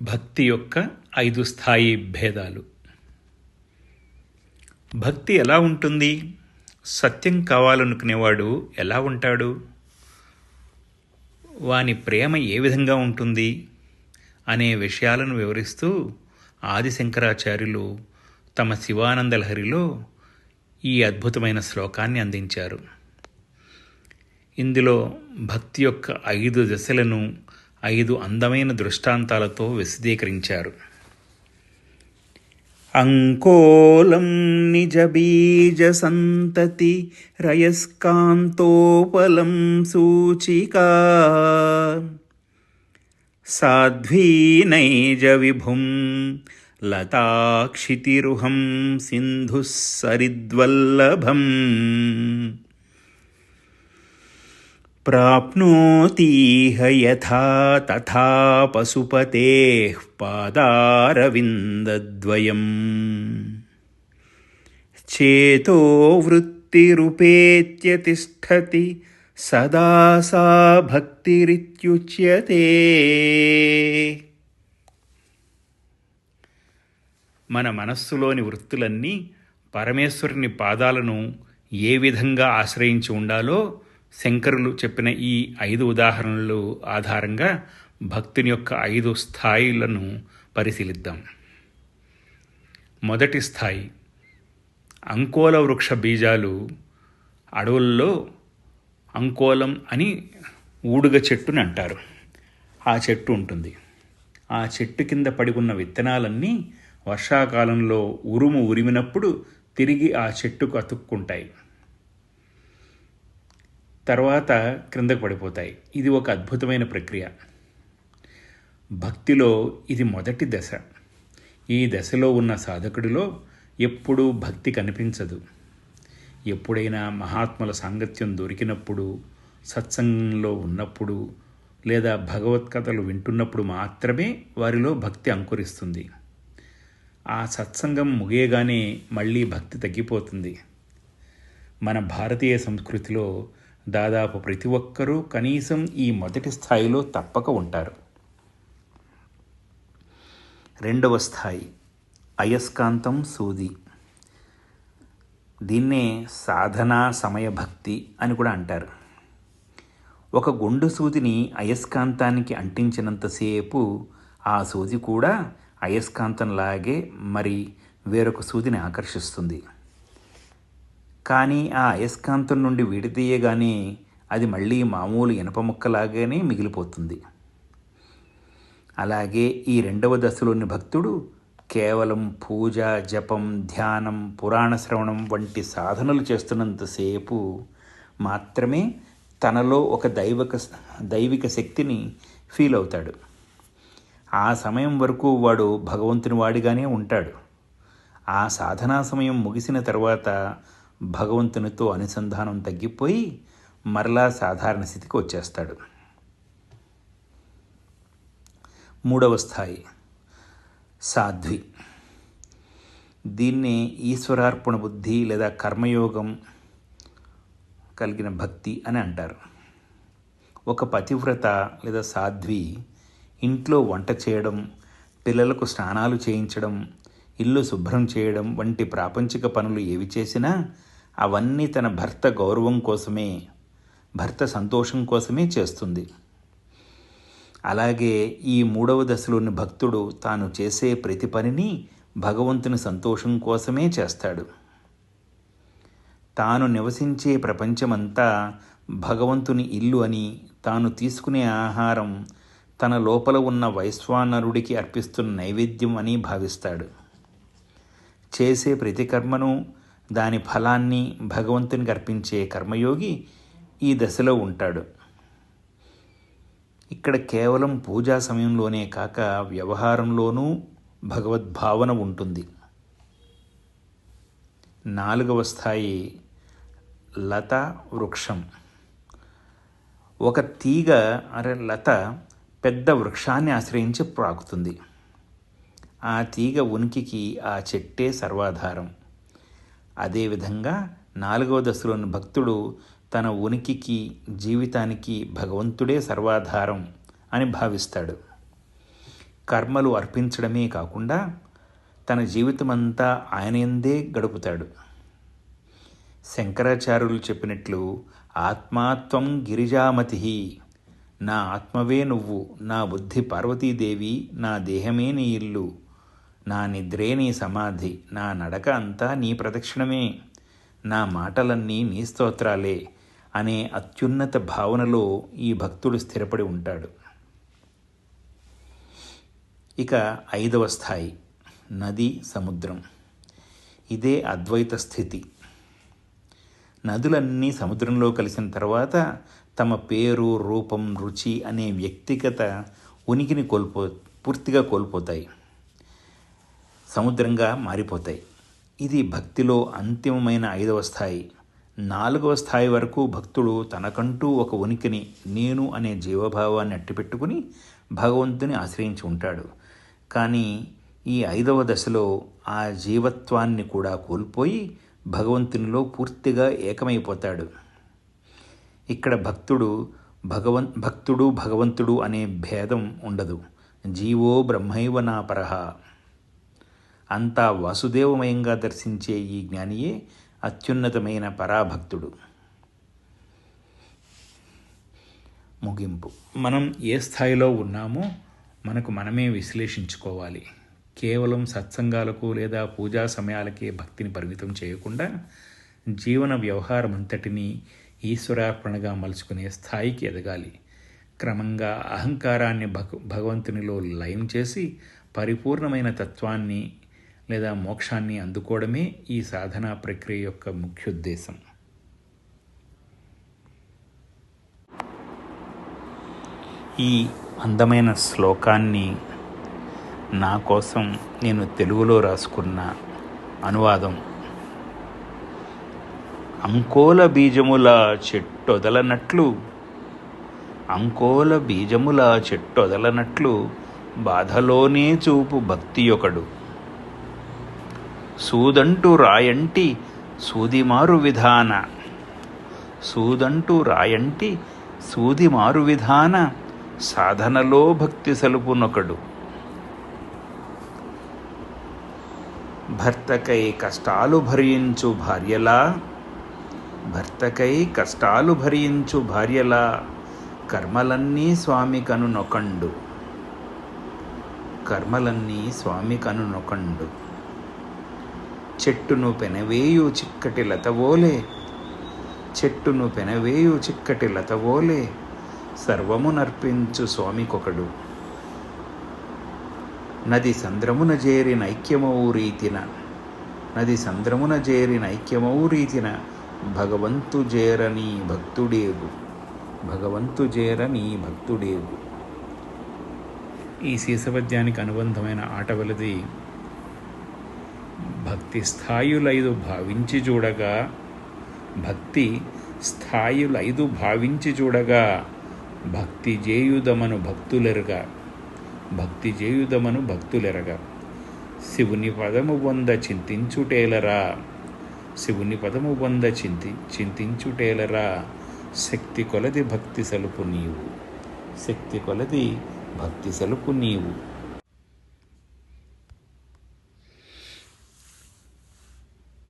భక్తి యొక్క 5 స్థాయి భేదాలు. భక్తి ఎలా ఉంటుంది? సత్యం కావాలనుకునేవాడు ఎలా ఉంటాడు? వాని ప్రేమ ఏ విధంగా ఉంటుంది అనే విషయాలను వివరిస్తూ ఆదిశంకరాచార్యులు తమ శివానంద లహరిలో ఈ అద్భుతమైన శ్లోకాన్ని అందించారు. ఇందులో భక్తి యొక్క 5 దశలను 5 అందమైన దృష్టాంతాలతో విశదీకరించారు. అంకోలం నిజ బీజ సంతతి రయస్కాంతోపలం సూచికా సాధ్వీ నైజ విభుం లతాక్షితిరుహం సింధు సరిద్వల్లభం ప్రాప్నోతీహ యథా తథా పశుపతేః పాదారవిందద్వయం చేతో వృత్తిరుపేత్య తిష్ఠతి సదా సా భక్తిరిత్యుచ్యతే. మన మనస్సులోని వృత్తులన్నీ పరమేశ్వరుని పాదాలను ఏ విధంగా ఆశ్రయించి ఉండాలో శంకరులు చెప్పిన ఈ 5 ఉదాహరణలు ఆధారంగా భక్తుని యొక్క 5 స్థాయిలను పరిశీలిద్దాం. మొదటి స్థాయి, అంకోల వృక్ష బీజాలు. అడవుల్లో అంకోలం అని ఊడుగ చెట్టుని అంటారు. ఆ చెట్టు ఉంటుంది. ఆ చెట్టు కింద పడి ఉన్న విత్తనాలన్నీ వర్షాకాలంలో ఉరుము ఉరిమినప్పుడు తిరిగి ఆ చెట్టుకు అతుక్కుంటాయి, తర్వాత క్రిందకు పడిపోతాయి. ఇది ఒక అద్భుతమైన ప్రక్రియ. భక్తిలో ఇది మొదటి దశ. ఈ దశలో ఉన్న సాధకుడిలో ఎప్పుడూ భక్తి కనిపించదు. ఎప్పుడైనా మహాత్ముల సాంగత్యం దొరికినప్పుడు, సత్సంగంలో ఉన్నప్పుడు లేదా భగవత్కథలు వింటున్నప్పుడు మాత్రమే వారిలో భక్తి అంకురిస్తుంది. ఆ సత్సంగం ముగియగానే మళ్ళీ భక్తి తగ్గిపోతుంది. మన భారతీయ సంస్కృతిలో దాదాపు ప్రతి ఒక్కరూ కనీసం ఈ మొదటి స్థాయిలో తప్పక ఉంటారు. రెండవ స్థాయి, అయస్కాంతం సూది. దీన్నే సాధనా సమయ భక్తి అని కూడా అంటారు. ఒక గుండు సూదిని అయస్కాంతానికి అంటించినంతసేపు ఆ సూది కూడా అయస్కాంతంలాగే మరి వేరొక సూదిని ఆకర్షిస్తుంది. కానీ ఆ అయస్కాంతం నుండి విడదీయగానే అది మళ్ళీ మామూలు ఇనప ముక్కలాగానే మిగిలిపోతుంది. అలాగే ఈ రెండవ దశలోని భక్తుడు కేవలం పూజ, జపం, ధ్యానం, పురాణ శ్రవణం వంటి సాధనలు చేస్తున్నంతసేపు మాత్రమే తనలో ఒక దైవిక శక్తిని ఫీల్ అవుతాడు. ఆ సమయం వరకు వాడు భగవంతుని వాడిగానే ఉంటాడు. ఆ సాధనా సమయం ముగిసిన తర్వాత భగవంతునితో అనుసంధానం తగ్గిపోయి మరలా సాధారణ స్థితికి వచ్చేస్తాడు. మూడవ స్థాయి, సాధ్వి. దీన్నే ఈశ్వరార్పణ బుద్ధి లేదా కర్మయోగం కలిగిన భక్తి అని అంటారు. ఒక పతివ్రత లేదా సాధ్వి ఇంట్లో వంట చేయడం, పిల్లలకు స్నానాలు చేయించడం, ఇల్లు శుభ్రం చేయడం వంటి ప్రాపంచిక పనులు ఏవి చేసినా అవన్నీ తన భర్త గౌరవం కోసమే, భర్త సంతోషం కోసమే చేస్తుంది. అలాగే ఈ మూడవ దశలోని భక్తుడు తాను చేసే ప్రతి పనిని భగవంతుని సంతోషం కోసమే చేస్తాడు. తాను నివసించే ప్రపంచమంతా భగవంతుని ఇల్లు అని, తాను తీసుకునే ఆహారం తన లోపల ఉన్న వైశ్వానరుడికి అర్పిస్తున్న నైవేద్యం అని భావిస్తాడు. చేసే ప్రతి కర్మను, దాని ఫలాన్ని భగవంతునికి అర్పించే కర్మయోగి ఈ దశలో ఉంటాడు. ఇక్కడ కేవలం పూజా సమయంలోనే కాక వ్యవహారంలోనూ భగవద్భావన ఉంటుంది. నాలుగవ స్థాయి, లత వృక్షం. ఒక తీగ లత పెద్ద వృక్షాన్ని ఆశ్రయించి ప్రాకుతుంది. ఆ తీగ ఉనికికి ఆ చెట్టే సర్వాధారం. అదేవిధంగా 4వ దశలోని భక్తుడు తన ఉనికికి, జీవితానికి భగవంతుడే సర్వాధారం అని భావిస్తాడు. కర్మలు అర్పించడమే కాకుండా తన జీవితమంతా ఆయనయందే గడుపుతాడు. శంకరాచార్యులు చెప్పినట్లు ఆత్మాత్వం గిరిజామతి, నా ఆత్మవే నువ్వు, నా బుద్ధి పార్వతీదేవి, నా దేహమే నీ ఇల్లు, నా నిద్రే నీ సమాధి, నా నడక అంతా నీ ప్రదక్షిణమే, నా మాటలన్నీ నీ స్తోత్రాలే అనే అత్యున్నత భావనలో ఈ భక్తుడు స్థిరపడి ఉంటాడు. ఇక 5వ స్థాయి నది, సముద్రం. ఇదే అద్వైత స్థితి. నదులన్నీ సముద్రంలో కలిసిన తర్వాత తమ పేరు, రూపం, రుచి అనే వ్యక్తిగత ఉనికిని పూర్తిగా కోల్పోతాయి, సముద్రంగా మారిపోతాయి. ఇది భక్తిలో అంతిమమైన 5వ స్థాయి. 4వ స్థాయి వరకు భక్తుడు తనకంటూ ఒక ఉనికిని, నేను అనే జీవభావాన్ని అట్టిపెట్టుకుని భగవంతుని ఆశ్రయించి ఉంటాడు. కానీ ఈ 5వ దశలో ఆ జీవత్వాన్ని కూడా కోల్పోయి భగవంతునిలో పూర్తిగా ఏకమైపోతాడు. ఇక్కడ భక్తుడు భగవంతుడు అనే భేదం ఉండదు. జీవో బ్రహ్మైవ నాపరః. అంతా వాసుదేవమయంగా దర్శించే ఈ జ్ఞానియే అత్యున్నతమైన పరాభక్తుడు. ముగింపు. మనం ఏ స్థాయిలో ఉన్నామో మనకు మనమే విశ్లేషించుకోవాలి. కేవలం సత్సంగాలకు లేదా పూజా సమయాలకే భక్తిని పరిమితం చేయకుండా జీవన వ్యవహారం అంతటినీ ఈశ్వరార్పణగా మలుచుకునే స్థాయికి ఎదగాలి. క్రమంగా అహంకారాన్ని భగవంతునిలో లయం చేసి పరిపూర్ణమైన తత్వాన్ని లేదా మోక్షాన్ని అందుకోవడమే ఈ సాధనా ప్రక్రియ యొక్క ముఖ్యోద్దేశం. ఈ అందమైన శ్లోకాన్ని నా కోసం నేను తెలుగులో రాసుకున్న అనువాదం. అంకోల బీజముల చెట్టొదలనట్లు బాధలోనే చూపు భక్తియొకడు, సూదంటూ రాయంటి సూదిమారు విధాన సాధనలో భక్తి సలుపునొకడు. భర్తకై కష్టాలు భరించు భార్యలా కర్మలన్నీ స్వామి కనునొకండు. చెట్టును పెనవేయు చిక్కటి లతవోలే సర్వము నర్పించు స్వామికొకడు. నది సంద్రమున చేరిన ఐక్యమౌ రీతిన భగవంతు చేరని భక్తుడేగు. ఈ శీర్షపద్యానికి అనుబంధమైన ఆటవలది. భక్తి స్థాయులైదు భావించి చూడగా భక్తి చేయుదమను భక్తులెరగా శివుని పదము పొంద చింతించుటేలరా శక్తి కొలది భక్తి సలుపు నీవు.